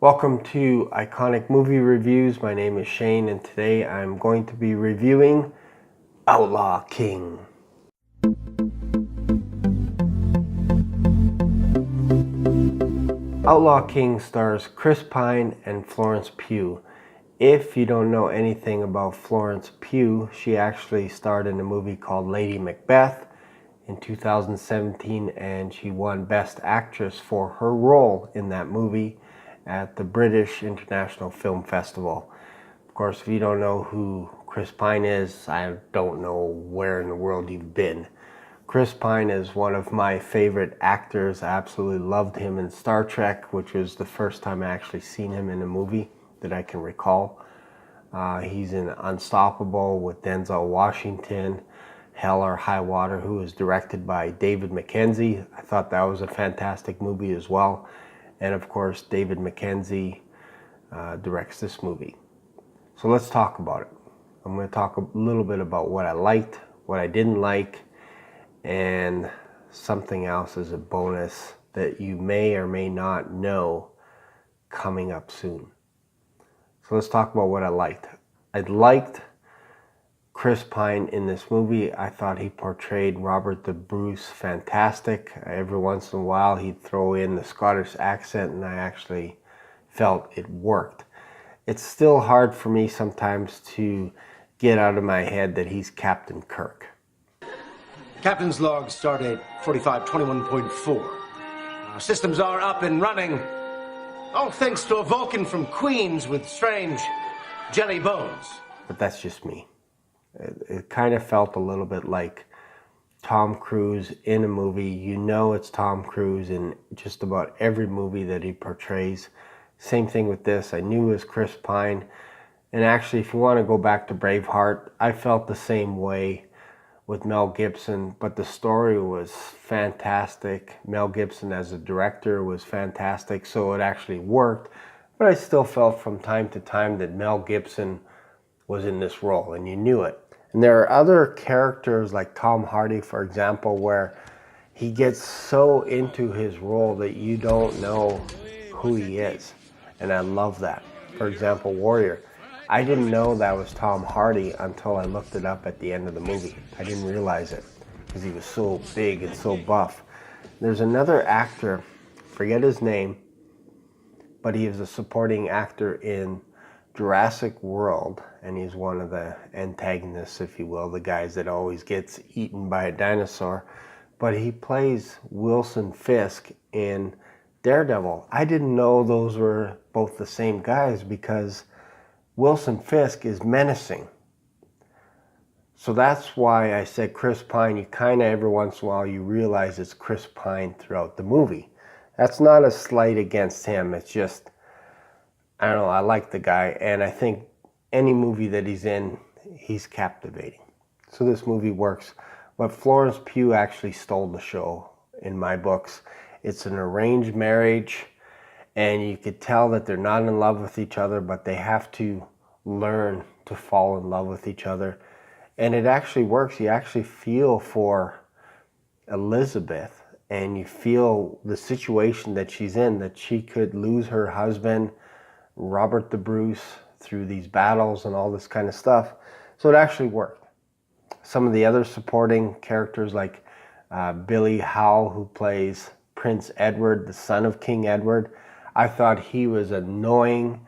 Welcome to Iconic Movie Reviews. My name is Shane and today I'm going to be reviewing Outlaw King. Outlaw King stars Chris Pine and Florence Pugh. If you don't know anything about Florence Pugh, she actually starred in a movie called Lady Macbeth in 2017 and she won Best Actress for her role in that movie at the British International Film Festival. Of course, if you don't know who Chris Pine is, I don't know where in the world you've been. Chris Pine is one of my favorite actors. I absolutely loved him in Star Trek, which was the first time I actually seen him in a movie that I can recall. He's in Unstoppable with Denzel Washington, Hell or High Water, who was directed by David Mackenzie. I thought that was a fantastic movie as well. And of course, David Mackenzie directs this movie. So let's talk about it. I'm going to talk a little bit about what I liked, what I didn't like, and something else as a bonus that you may or may not know coming up soon. So let's talk about what I liked. I liked Chris Pine in this movie. I thought he portrayed Robert the Bruce fantastic. Every once in a while he'd throw in the Scottish accent and I actually felt it worked. It's still hard for me sometimes to get out of my head that he's Captain Kirk. Captain's log stardate 4521.4. Our systems are up and running. All thanks to a Vulcan from Queens with strange jelly bones. But that's just me. It kind of felt a little bit like Tom Cruise in a movie. You know it's Tom Cruise in just about every movie that he portrays. Same thing with this. I knew it was Chris Pine. And actually, if you want to go back to Braveheart, I felt the same way with Mel Gibson. But the story was fantastic. Mel Gibson as a director was fantastic, so it actually worked. But I still felt from time to time that Mel Gibson was in this role, and you knew it. And there are other characters like Tom Hardy, for example, where he gets so into his role that you don't know who he is. And I love that. For example, Warrior. I didn't know that was Tom Hardy until I looked it up at the end of the movie. I didn't realize it because he was so big and so buff. There's another actor, forget his name, but he is a supporting actor in Jurassic World, and he's one of the antagonists, if you will, the guys that always gets eaten by a dinosaur. But he plays Wilson Fisk in Daredevil. I didn't know those were both the same guys because Wilson Fisk is menacing. So that's why I said Chris Pine. You kind of every once in a while you realize it's Chris Pine throughout the movie. That's not a slight against him. It's just, I don't know, I like the guy, and I think any movie that he's in, he's captivating. So this movie works. But Florence Pugh actually stole the show in my books. It's an arranged marriage, and you could tell that they're not in love with each other, but they have to learn to fall in love with each other. And it actually works. You actually feel for Elizabeth, and you feel the situation that she's in, that she could lose her husband, Robert the Bruce, through these battles and all this kind of stuff. So it actually worked. Some of the other supporting characters like Billy Howell, who plays Prince Edward, the son of King Edward, I thought he was annoying.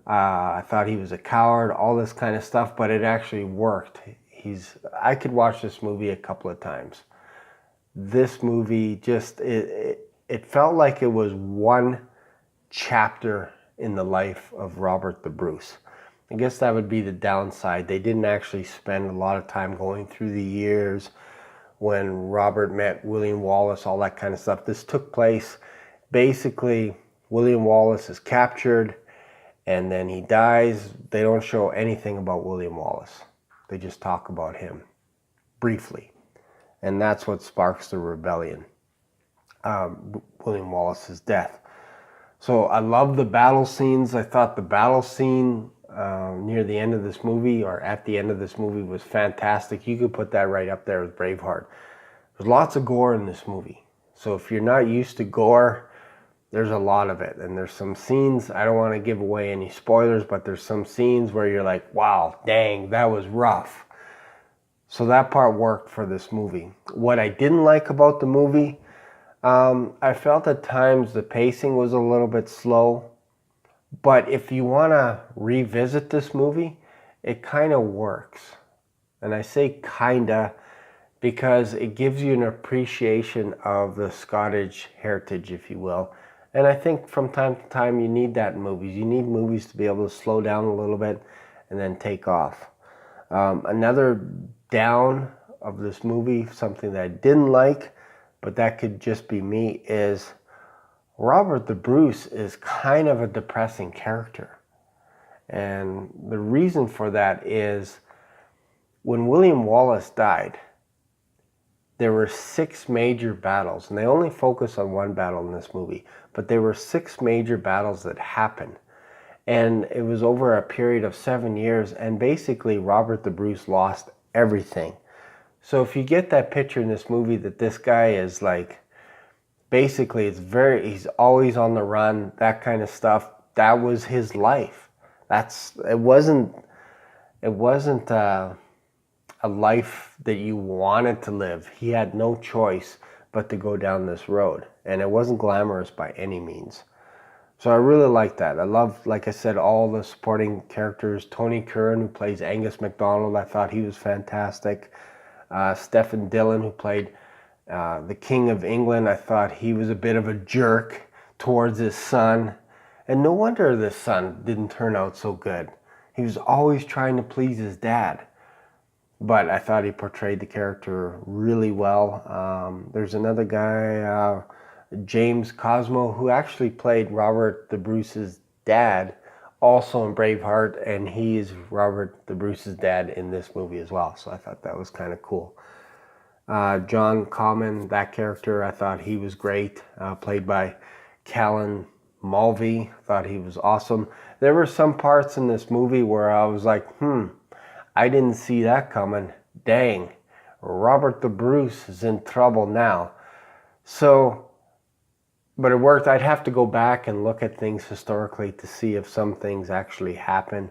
I thought he was a coward, all this kind of stuff, but it actually worked. I could watch this movie a couple of times. This movie just, it felt like it was one chapter in the life of Robert the Bruce. I guess that would be the downside. They didn't actually spend a lot of time going through the years when Robert met William Wallace, all that kind of stuff. This took place, basically, William Wallace is captured and then he dies. They don't show anything about William Wallace. They just talk about him briefly. And that's what sparks the rebellion, William Wallace's death. So I love the battle scenes. I thought the battle scene near the end of this movie, or at the end of this movie, was fantastic. You could put that right up there with Braveheart. There's lots of gore in this movie. So if you're not used to gore, There's a lot of it, and there's some scenes, I don't want to give away any spoilers, but there's some scenes where you're like, wow, dang, that was rough. So that part worked for this movie. What I didn't like about the movie, I felt at times the pacing was a little bit slow. But if you want to revisit this movie, it kind of works. And I say kinda because it gives you an appreciation of the Scottish heritage, if you will. And I think from time to time you need that in movies. You need movies to be able to slow down a little bit and then take off. Another down of this movie, something that I didn't like, but that could just be me, is Robert the Bruce is kind of a depressing character. And the reason for that is when William Wallace died, there were 6 major battles, and they only focus on one battle in this movie, but there were 6 major battles that happened. And it was over a period of 7 years, and basically Robert the Bruce lost everything. So if you get that picture in this movie that this guy is like, basically he's always on the run, that kind of stuff, that was his life. It wasn't a life that you wanted to live. He had no choice but to go down this road, and it wasn't glamorous by any means. So I really like that. I love, like I said, all the supporting characters. Tony Curran, who plays Angus MacDonald, I thought he was fantastic. Stephen Dillon, who played the King of England, I thought he was a bit of a jerk towards his son. And no wonder this son didn't turn out so good. He was always trying to please his dad. But I thought he portrayed the character really well. There's another guy, James Cosmo, who actually played Robert the Bruce's dad, also in Braveheart, and he is Robert the Bruce's dad in this movie as well. So I thought that was kind of cool. John Common, that character, I thought he was great, played by Callan Mulvey. Thought he was awesome. There were some parts in this movie where I was like, I didn't see that coming. Dang, Robert the Bruce is in trouble now. So, but it worked. I'd have to go back and look at things historically to see if some things actually happened.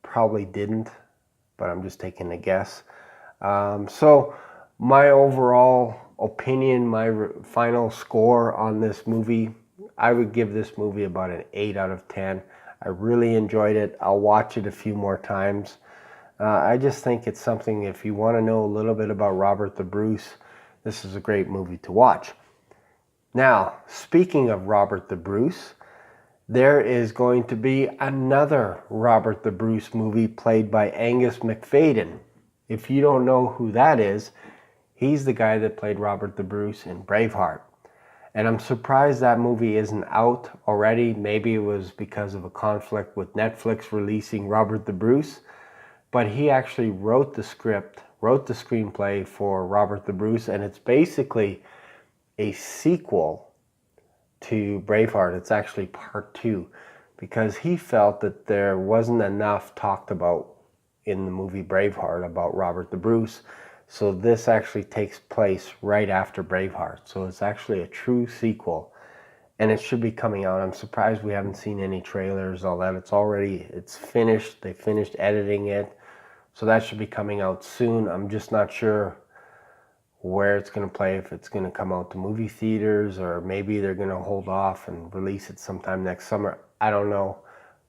Probably didn't, but I'm just taking a guess. So my overall opinion, my final score on this movie, I would give this movie about an 8 out of 10. I really enjoyed it. I'll watch it a few more times. I just think it's something, if you want to know a little bit about Robert the Bruce, this is a great movie to watch. Now, speaking of Robert the Bruce, there is going to be another Robert the Bruce movie played by Angus MacFadyen. If you don't know who that is, he's the guy that played Robert the Bruce in Braveheart. And I'm surprised that movie isn't out already. Maybe it was because of a conflict with Netflix releasing Robert the Bruce. But he actually wrote the script, wrote the screenplay for Robert the Bruce, and it's basically a sequel to Braveheart. It's actually part 2, because he felt that there wasn't enough talked about in the movie Braveheart about Robert the Bruce. So this actually takes place right after Braveheart. So it's actually a true sequel, and it should be coming out. I'm surprised we haven't seen any trailers, all that. It's finished. They finished editing it. So that should be coming out soon. I'm just not sure where it's going to play, if it's going to come out to movie theaters, or maybe they're going to hold off and release it sometime next summer. I don't know.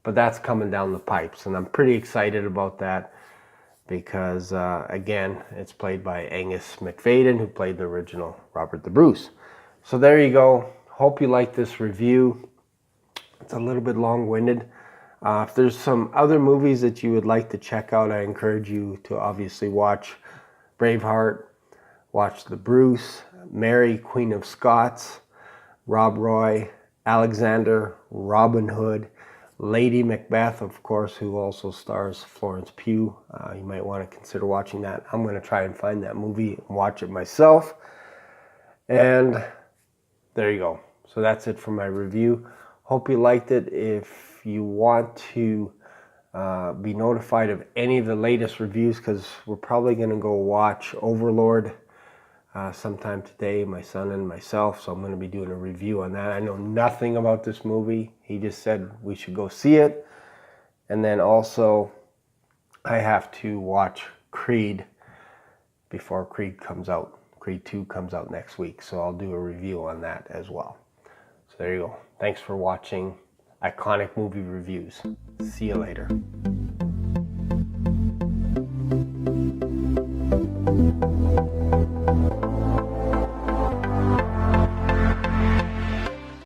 But that's coming down the pipes, and I'm pretty excited about that because, again, it's played by Angus MacFadyen, who played the original Robert the Bruce. So there you go. Hope you like this review. It's a little bit long-winded. If there's some other movies that you would like to check out, I encourage you to obviously watch Braveheart, watch The Bruce, Mary, Queen of Scots, Rob Roy, Alexander, Robin Hood, Lady Macbeth, of course, who also stars Florence Pugh. You might want to consider watching that. I'm going to try and find that movie and watch it myself. And there you go. So that's it for my review. Hope you liked it. If you want to be notified of any of the latest reviews, because we're probably going to go watch Overlord sometime today, my son and myself, so I'm going to be doing a review on that. I know nothing about this movie. He just said we should go see it. And then also, I have to watch Creed before Creed comes out. Creed 2 comes out next week, so I'll do a review on that as well. So there you go. Thanks for watching Iconic Movie Reviews. See you later.